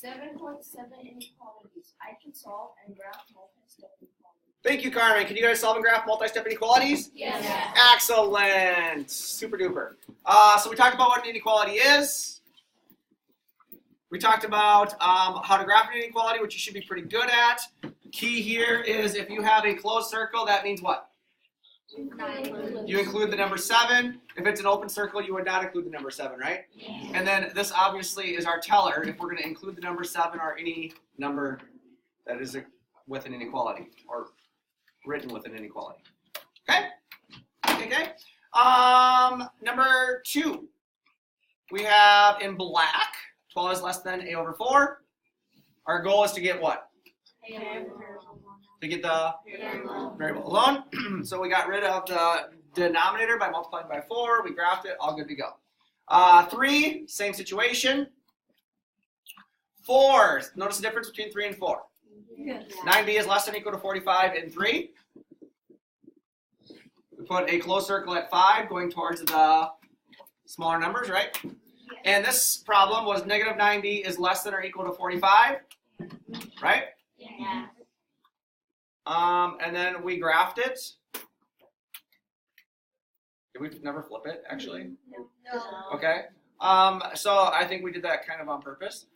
7.7 inequalities I can solve and graph multi-step inequalities. Thank you, Carmen. Can you guys solve and graph multi-step inequalities? Yes. Excellent. Super duper. So we talked about what an inequality is. We talked about how to graph an inequality, which you should be pretty good at. Key here is if you have a closed circle, that means what? You include the number 7. If it's an open circle, you would not include the number 7, right? Yes. And then this obviously is our teller if we're going to include the number 7 or any number that is with an inequality or written with an inequality. Okay? Okay. Number 2. We have in black, 12 is less than a over 4. Our goal is to get what? To get the variable alone. So we got rid of the denominator by multiplying by 4. We graphed it. All good to go. 3, same situation. 4, notice the difference between 3 and 4. Yes. 9b is less than or equal to 45 in 3. We put a closed circle at 5 going towards the smaller numbers, right? And this problem was negative 9b is less than or equal to 45, right? Yeah. And then we graphed it. Did we never flip it, actually? No. Okay. So I think we did that kind of on purpose.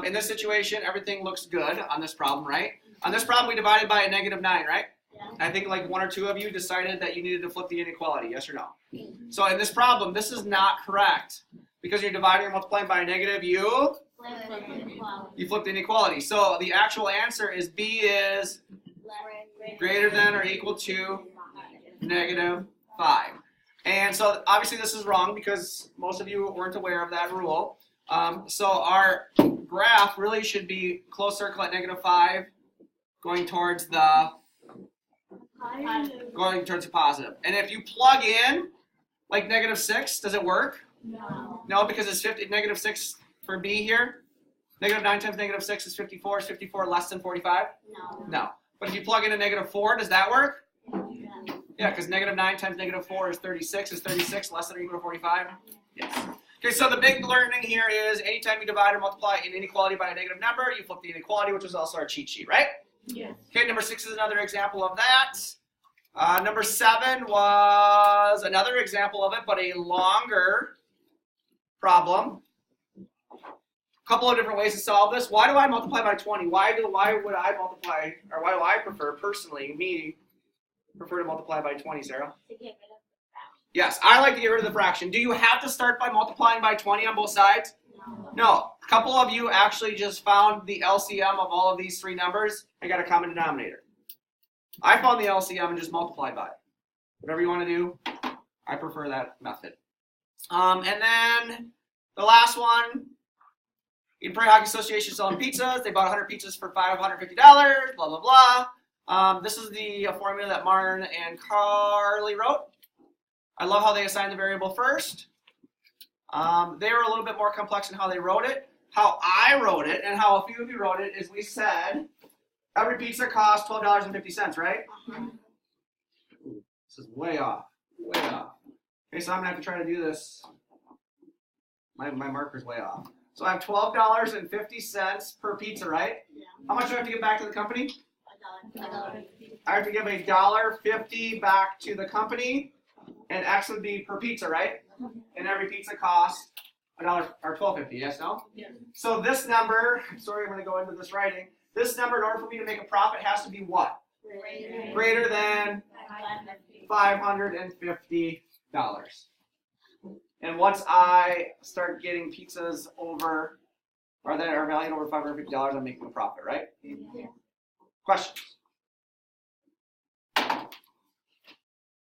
In this situation, everything looks good on this problem, right? On this problem, we divided by a negative 9, right? Yeah. I think like 1 or 2 of you decided that you needed to flip the inequality, yes or no? So in this problem, this is not correct. Because you're dividing or multiplying by a negative, you flip the inequality. So the actual answer is B is greater than or equal to negative 5. And so obviously this is wrong because most of you weren't aware of that rule. So our graph really should be closed circle at negative 5 going towards the positive. And if you plug in like negative 6, does it work? No. No, because it's negative 6 for B here. Negative 9 times negative 6 is 54. Is 54 less than 45? No. No. But if you plug in a negative 4, does that work? Yeah. Yeah, because negative 9 times negative 4 is 36. Is 36 less than or equal to 45? Yes. Okay, so the big learning here is anytime you divide or multiply an inequality by a negative number, you flip the inequality, which is also our cheat sheet, right? Yes. Okay, number 6 is another example of that. Number 7 was another example of it, but a longer problem. A couple of different ways to solve this. Why do I multiply by 20? Why would I multiply, or why do I prefer, personally, prefer to multiply by 20, Sarah? To get rid of the fraction. Yes, I like to get rid of the fraction. Do you have to start by multiplying by 20 on both sides? No. A couple of you actually just found the LCM of all of these 3 numbers and got a common denominator. I found the LCM and just multiplied by it. Whatever you want to do, I prefer that method. And then the last one, Eden Prairie Hockey Association selling pizzas. They bought 100 pizzas for $550, blah, blah, blah. This is the formula that Marn and Carly wrote. I love how they assigned the variable first. They were a little bit more complex in how they wrote it. How I wrote it and how a few of you wrote it is we said every pizza costs $12.50, right? This is way off, way off. Okay, so I'm going to have to try to do this. My marker's way off. So I have $12.50 per pizza, right? Yeah. How much do I have to give back to the company? $1. I have to give $1.50 back to the company, and X would be per pizza, right? And every pizza costs $1 or $12.50. Yes, no? Yeah. So this number, sorry, I'm going to go into this writing. This number, in order for me to make a profit, has to be what? Greater than $550. And once I start getting pizzas over, or that are valued over $550, I'm making a profit, right? Yeah. Questions?